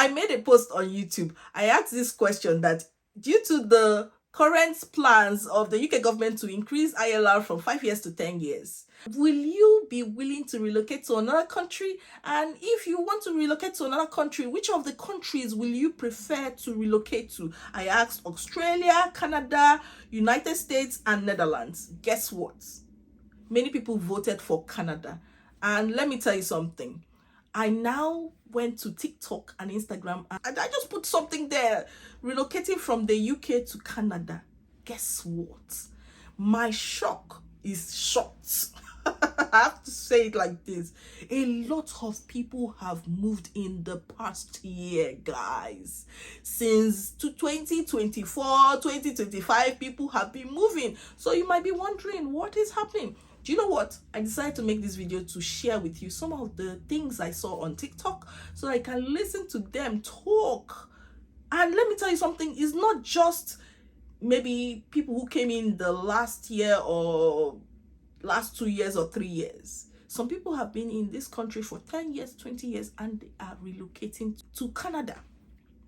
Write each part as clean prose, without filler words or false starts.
I made a post on YouTube. I asked this question that due to the current plans of the UK government to increase ILR from 5 years to 10 years, will you be willing to relocate to another country? And if you want to relocate to another country, which of the countries will you prefer to relocate to? I asked Australia, Canada, United States, and Netherlands. Guess what? Many people voted for Canada. And let me tell you something. I now went to TikTok and Instagram and I just put something there, relocating from the UK to Canada. Guess what? My shock is shocked. I have to say it like this. A lot of people have moved in the past year, guys. Since 2024, 2025, people have been moving. So you might be wondering what is happening. Do you know what? I decided to make this video to share with you some of the things I saw on TikTok so I can listen to them talk. And let me tell you something, it's not just maybe people who came in the last year or last 2 years or 3 years. Some people have been in this country for 10 years, 20 years, and they are relocating to Canada.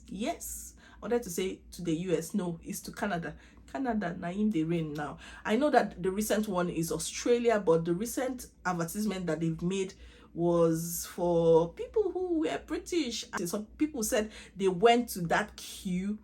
Yes, I wanted to say to the US. No, it's to Canada. Canada, Naim they reign now. I know that the recent one is Australia, but the recent advertisement that they've made was for people who were British. Some people said they went to that queue.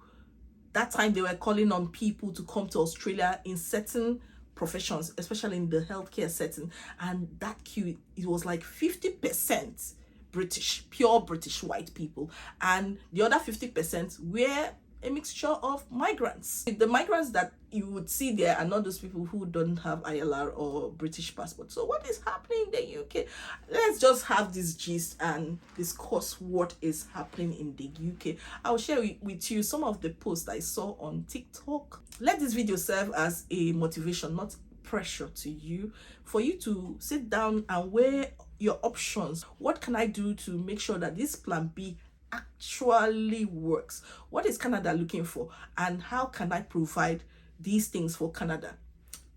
That time they were calling on people to come to Australia in certain professions, especially in the healthcare setting. And that queue, it was like 50% British, pure British white people. And the other 50% were a mixture of migrants. The migrants that you would see there are not those people who don't have ILR or British passport. So what is happening in the UK? Let's just have this gist and discuss what is happening in the UK. I'll share with you some of the posts I saw on TikTok. Let this video serve as a motivation, not pressure to you, for you to sit down and weigh your options. What can I do to make sure that this plan B actually works? What is Canada looking for, and how can I provide these things for Canada?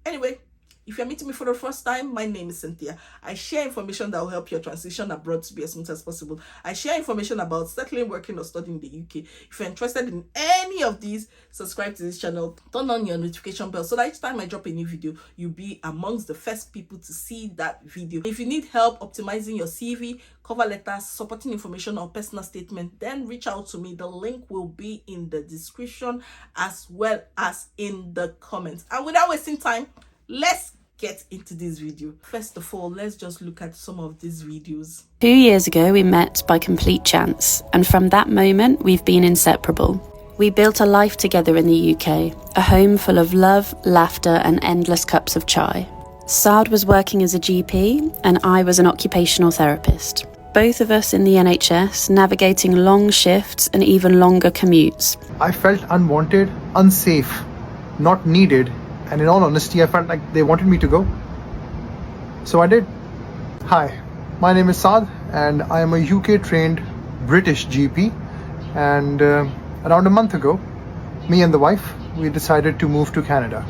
Anyway, if you're meeting me for the first time, my name is Cynthia. I share information that will help your transition abroad to be as smooth as possible. I share information about settling, working, or studying in the UK. If you're interested in any of these, subscribe to this channel, turn on your notification bell so that each time I drop a new video, you'll be amongst the first people to see that video. If you need help optimizing your CV, cover letters, supporting information, or personal statement, then reach out to me. The link will be in the description as well as in the comments. And without wasting time, let's get into this video. First of all, let's just look at some of these videos. 2 years ago, we met by complete chance, and from that moment, we've been inseparable. We built a life together in the UK, a home full of love, laughter, and endless cups of chai. Saad was working as a GP, and I was an occupational therapist. Both of us in the NHS, navigating long shifts and even longer commutes. I felt unwanted, unsafe, not needed, and in all honesty, I felt like they wanted me to go. So I did. Hi, my name is Saad, and I am a UK-trained British GP. And around a month ago, me and the wife, we decided to move to Canada.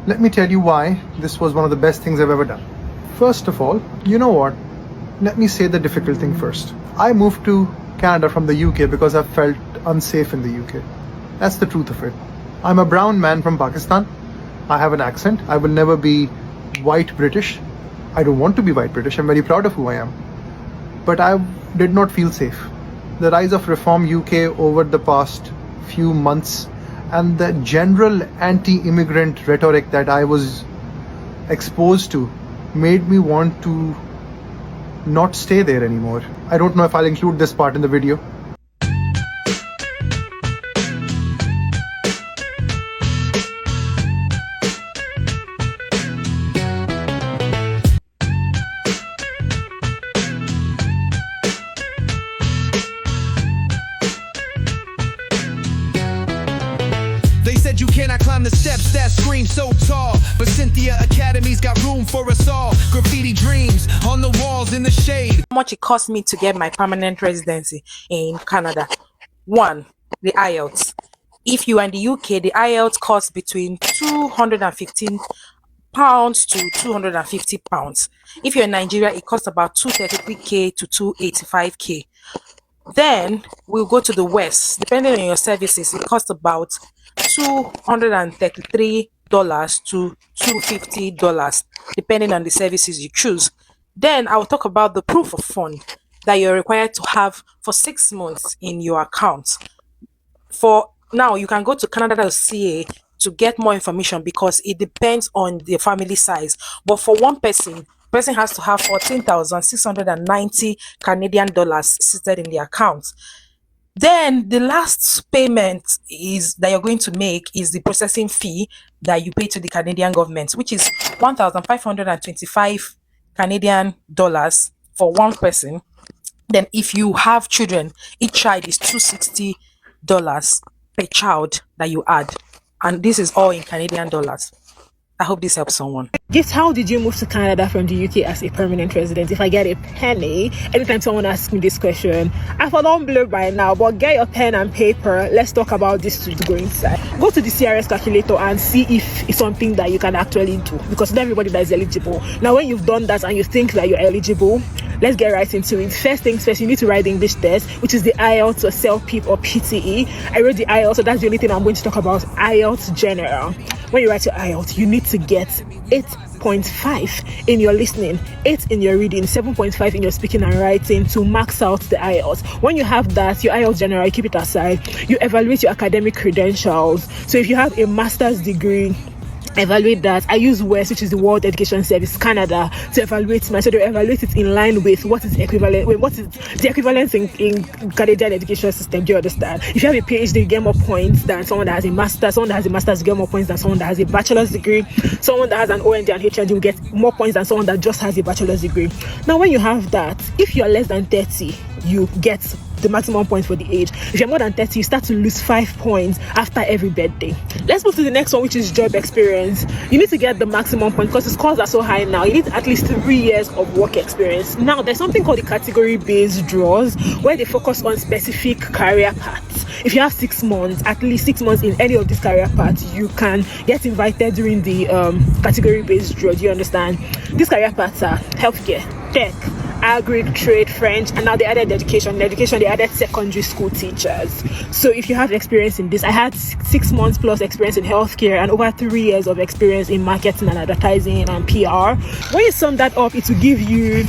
Let me tell you why this was one of the best things I've ever done. First of all, you know what? Let me say the difficult thing first. I moved to Canada from the UK because I felt unsafe in the UK. That's the truth of it. I'm a brown man from Pakistan. I have an accent. I will never be white British. I don't want to be white British. I'm very proud of who I am. But I did not feel safe. The rise of Reform UK over the past few months and the general anti-immigrant rhetoric that I was exposed to made me want to not stay there anymore. I don't know if I'll include this part in the video. They said you cannot climb the steps that scream so tall, but Cynthia Academy's got room for us all. Graffiti dreams on the walls in the shade. How much it cost me to get my permanent residency in Canada? One, the IELTS. If you are in the UK, the IELTS costs between £215 to £250. If you're in Nigeria, it costs about 233k to 285k. Then we'll go to the West. Depending on your services, it costs about $233 to $250, depending on the services you choose. Then I'll talk about the proof of fund that you're required to have for 6 months in your account. For now, you can go to canada.ca to get more information because it depends on the family size. But for one person has to have 14,690 Canadian dollars seated in the account. Then the last payment is that you're going to make is the processing fee that you pay to the Canadian government, which is 1,525 Canadian dollars for one person. Then if you have children, each child is $260 per child that you add. And this is all in Canadian dollars. I hope this helps someone. Just how did you move to Canada from the UK as a permanent resident? If I get a penny, anytime someone asks me this question, I don't blur by now, but get your pen and paper. Let's talk about this to go inside. Go to the CRS calculator and see if it's something that you can actually do, because not everybody that is eligible. Now, when you've done that and you think that you're eligible, let's get right into it. First things first, you need to write the English test, which is the IELTS or CELPIP or PTE. I wrote the IELTS, so that's the only thing I'm going to talk about. IELTS General. When you write your IELTS, you need to get 8.5 in your listening, 8 in your reading, 7.5 in your speaking and writing to max out the IELTS. When you have that, your IELTS General, you keep it aside. You evaluate your academic credentials. So if you have a master's degree, evaluate that. I use WES, which is the World Education Service Canada, to evaluate mine. So they evaluate it in line with what is equivalent. What is the equivalence in Canadian education system? Do you understand? If you have a PhD, you get more points than someone that has a master. Someone that has a master's, you get more points than someone that has a bachelor's degree. Someone that has an OND and HND will get more points than someone that just has a bachelor's degree. Now, when you have that, if you're less than 30, you get the maximum points for the age. If you're more than 30, you start to lose 5 points after every birthday. Let's move to the next one, which is job experience. You need to get the maximum point because the scores are so high now. You need at least 3 years of work experience. Now, there's something called the category-based draws where they focus on specific career paths. If you have 6 months, at least 6 months in any of these career paths, you can get invited during the category-based draw. Do you understand? These career paths are healthcare, tech, agri, trade, French, and now they added education. In education, they added secondary school teachers. So if you have experience in this, I had 6 months plus experience in healthcare and over 3 years of experience in marketing and advertising and PR. When you sum that up, it will give you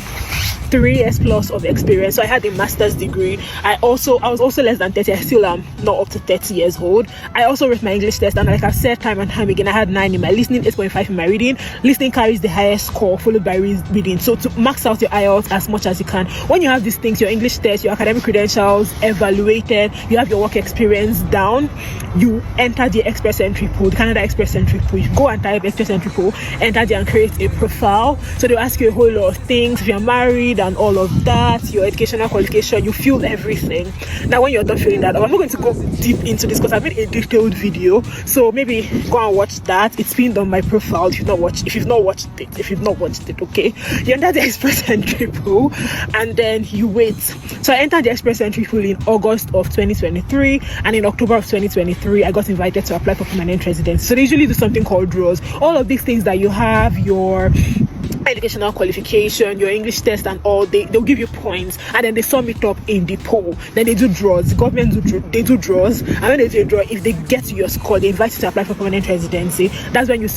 3 years plus of experience. So I had a master's degree. I was also less than 30. I still am not up to 30 years old. I also wrote my English test, and like I've said time and time again, I had 9 in my listening, 8.5 in my reading. Listening carries the highest score, followed by reading. So to max out your IELTS as much as you can, when you have these things, your English test, your academic credentials evaluated, you have your work experience down, you enter the Express Entry Pool, the Canada Express Entry Pool. You go and type Express Entry Pool, enter there and create a profile. So they'll ask you a whole lot of things. If you're married and all of that, your educational qualification, you fill everything. Now when you're done filling that up, I'm not going to go deep into this because I made a detailed video, so maybe go and watch that. It's pinned on my profile if you've not watched it. Okay, you enter the Express Entry Pool and then you wait. So I entered the Express Entry Pool in August of 2023, and in October of 2023 I got invited to apply for permanent residency. So they usually do something called draws. All of these things that you have, your educational qualification, your English test and all, they'll give you points and then they sum it up in the poll. Then they do draws. The government do draws, and when they do a draw, if they get to your score, they invite you to apply for permanent residency. That's when you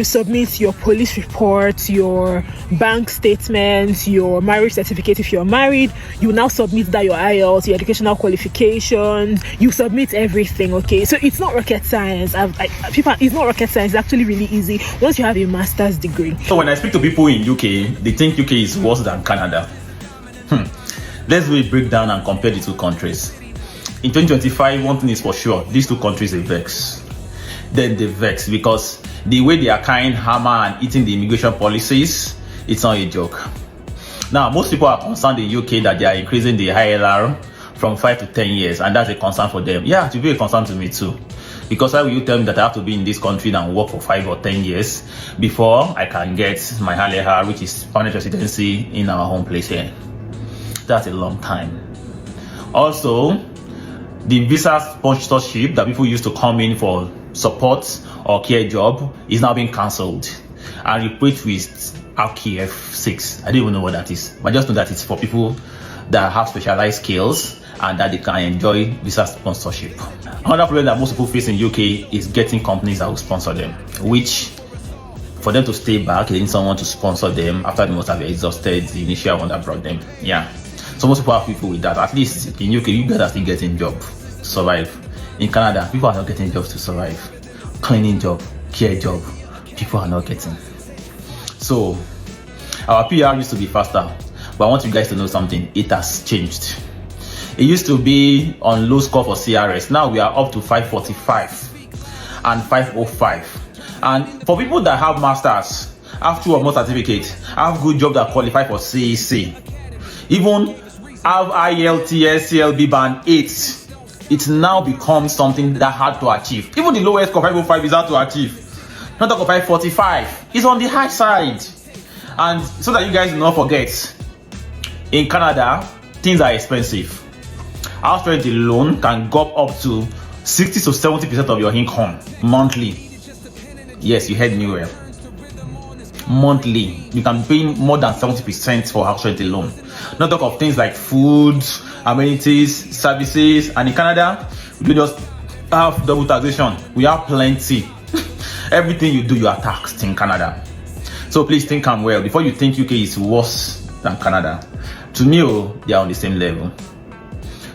submit your police report, your bank statements, your marriage certificate if you're married. You now submit that, your IELTS, your educational qualifications, you submit everything. Okay, so it's not rocket science. It's not rocket science. It's actually really easy once you have a master's degree. So when I speak to people in UK, they think UK is worse than Canada. Let's really break down and compare the two countries. In 2025, one thing is for sure, these two countries they vex. Then they vex because the way they are carrying hammer and eating the immigration policies, it's not a joke. Now, most people are concerned in UK that they are increasing the ILR from 5 to 10 years, and that's a concern for them. Yeah, it will be a concern to me too. Because how will you tell me that I have to be in this country and work for 5 or 10 years before I can get my ILR, which is permanent residency in our home place here? That's a long time. Also, the visa sponsorship that people used to come in for support or care job is now being cancelled and replaced with RKF6. I don't even know what that is, but I just know that it's for people that have specialized skills and that they can enjoy visa sponsorship. Another problem that most people face in UK is getting companies that will sponsor them, which for them to stay back, they need someone to sponsor them after they must have exhausted the initial one that brought them. Yeah. So most people have people with that. At least in UK, you guys are still getting jobs to survive. In Canada, people are not getting jobs to survive. Cleaning job, care job, people are not getting. So our PR used to be faster, but I want you guys to know something. It has changed. It used to be on low score for CRS. Now we are up to 545 and 505. And for people that have masters, have 2 or more certificates, have good job that qualify for CEC, even have IELTS CLB band 8, it now becomes something that hard to achieve. Even the lowest score 505 is hard to achieve. Not talk of 545. It's on the high side. And so that you guys do not forget, in Canada, things are expensive. House rent alone can go up to 60 to 70% of your income monthly. Yes, you heard me well. Monthly, you can pay more than 70% for house rent alone. Not talk of things like food, amenities, services. And in Canada, we just have double taxation. We have plenty. Everything you do, you are taxed in Canada. So please think well before you think UK is worse than Canada. To me, they are on the same level.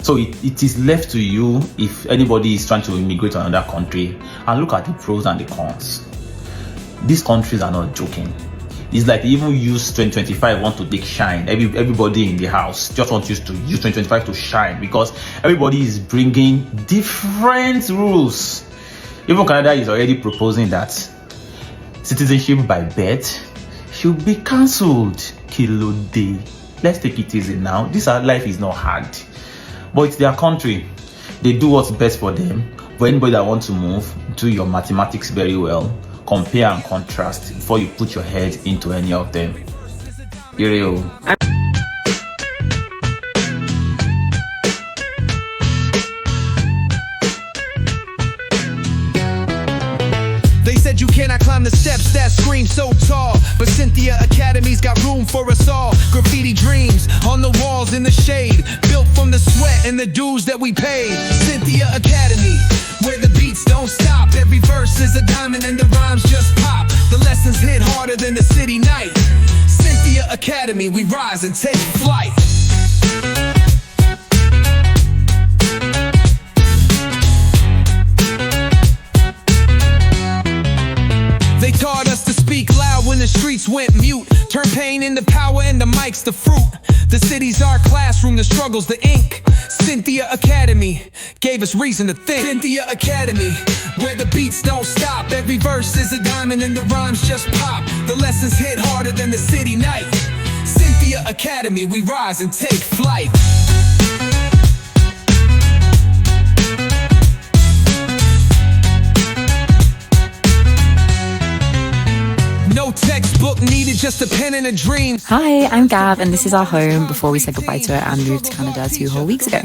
So it is left to you if anybody is trying to immigrate to another country and look at the pros and the cons. These countries are not joking. It's like they even use 2025 want to take shine. Everybody in the house just wants to use 2025 to shine because everybody is bringing different rules. Even Canada is already proposing that citizenship by birth should be cancelled. Kilode. Let's take it easy now. This life is not hard. But it's their country. They do what's best for them. For anybody that wants to move, do your mathematics very well. Compare and contrast before you put your head into any of them. Ireo. They said you cannot climb the steps that scream so tall, but Cynthia Academy's got room for us all. Graffiti dreams on the walls in the shade, built from the sweat and the dues that we paid. Cynthia Academy, where the beats don't stop. Every verse is a diamond and the rhymes just pop. The lessons hit harder than the city night. Cynthia Academy, we rise and take flight. They taught us to speak loud when the streets went mute. Turn pain into power and the mic's the fruit. The city's our classroom, the struggle's the ink. Cynthia Academy gave us reason to think. Cynthia Academy, where the beats don't stop. Every verse is a diamond and the rhymes just pop. The lessons hit harder than the city night. Cynthia Academy, we rise and take flight. No textbook needed, just a pen and a dream. Hi, I'm Gav, and this is our home before we said goodbye to it and moved to Canada 2 whole weeks ago.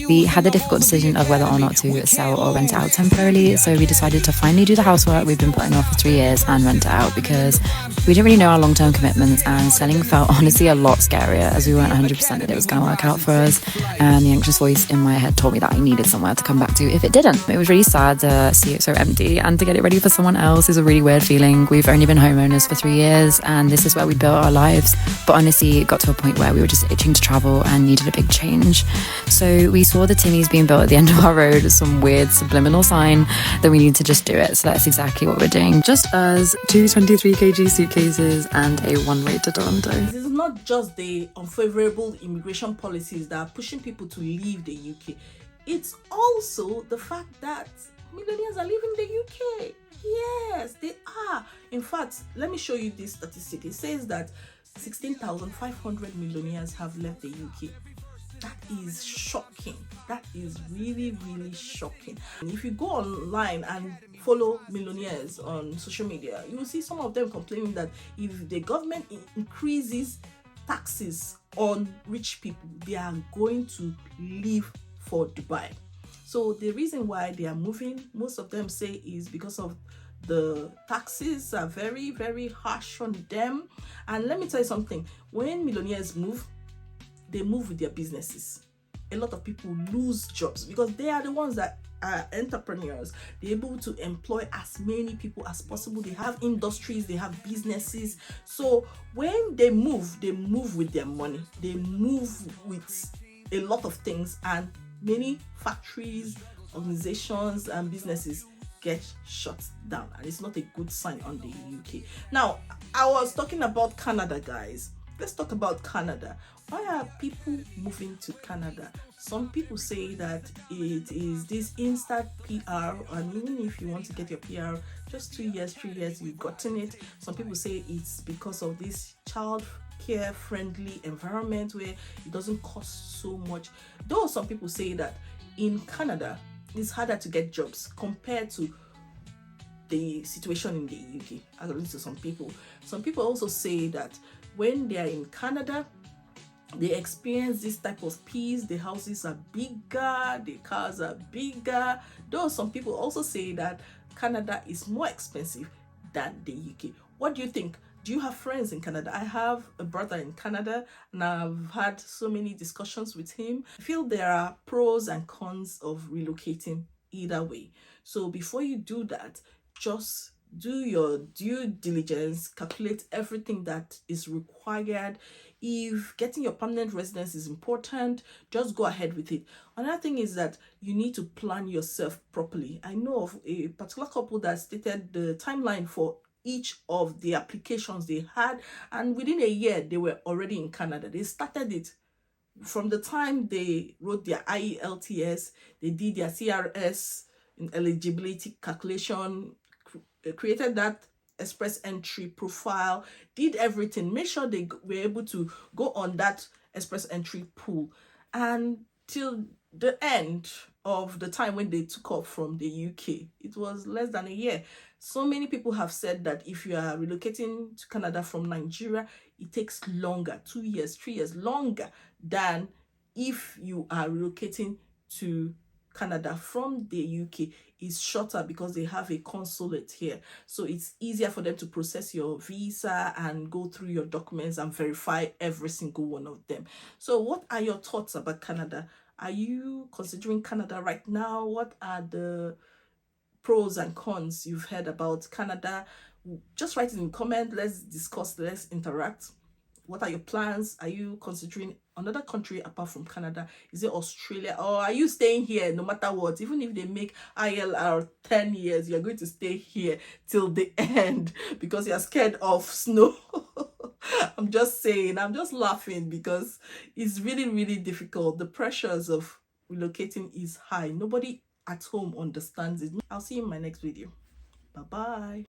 We had the difficult decision of whether or not to sell or rent it out temporarily, so we decided to finally do the housework we've been putting off for 3 years and rent it out because we didn't really know our long-term commitments, and selling felt honestly a lot scarier as we weren't 100% that it was going to work out for us, and the anxious voice in my head told me that I needed somewhere to come back to if it didn't. It was really sad to see it so empty, and to get it ready for someone else is a really weird feeling. We've only been homeowners for 3 years, and this is where we built our lives, but honestly it got to a point where we were just itching to travel and needed a big change. So we saw the Timmy's being built at the end of our road, some weird subliminal sign that we need to just do it. So that's exactly what we're doing. Just us, 2 23 kg suitcases and a one-way to Toronto. This is not just the unfavorable immigration policies that are pushing people to leave the UK. It's also the fact that millionaires are leaving the UK. Yes, they are. In fact, let me show you this statistic. It says that 16,500 millionaires have left the UK. That is shocking. That is really, really shocking. And if you go online and follow millionaires on social media, you will see some of them complaining that if the government increases taxes on rich people, they are going to leave for Dubai. So the reason why they are moving, most of them say, is because of the taxes are very, very harsh on them. And let me tell you something, when millionaires move, they move with their businesses. A lot of people lose jobs because they are the ones that are entrepreneurs. They're able to employ as many people as possible. They have industries, they have businesses. So when they move with their money. They move with a lot of things, and many factories, organizations, and businesses get shut down, and it's not a good sign on the UK. Now, I was talking about Canada, guys. Let's talk about Canada. Why are people moving to Canada? Some people say that it is this instant PR, and even if you want to get your PR, just 2 years, 3 years, you've gotten it. Some people say it's because of this child care friendly environment where it doesn't cost so much. Though some people say that in Canada it's harder to get jobs compared to the situation in the UK, according to some people. Some people also say that when they are in Canada, they experience this type of peace. The houses are bigger, the cars are bigger. Though some people also say that Canada is more expensive than the UK. What do you think? Do you have friends in Canada? I have a brother in Canada, and I've had so many discussions with him. I feel there are pros and cons of relocating either way. So before you do that, just do your due diligence, calculate everything that is required. If getting your permanent residence is important, just go ahead with it. Another thing is that you need to plan yourself properly. I know of a particular couple that stated the timeline for each of the applications they had, and within a year they were already in Canada. They started it from the time they wrote their IELTS, they did their CRS eligibility calculation, created that express entry profile, did everything, make sure they were able to go on that express entry pool, and till the end of the time when they took off from the UK, it was less than a year. So many people have said that if you are relocating to Canada from Nigeria, it takes longer, 2 years, 3 years longer than if you are relocating to Canada from the UK. Is shorter because they have a consulate here, so it's easier for them to process your visa and go through your documents and verify every single one of them. So what are your thoughts about Canada? Are you considering Canada right now? What are the pros and cons you've heard about Canada? Just write it in comment. Let's discuss, let's interact. What are your plans? Are you considering another country apart from Canada? Is it Australia? Or are you staying here no matter what? Even if they make ILR 10 years, you're going to stay here till the end because you're scared of snow. I'm just saying, I'm just laughing because it's really, really difficult. The pressures of relocating is high. Nobody at home understands it. I'll see you in my next video. Bye-bye.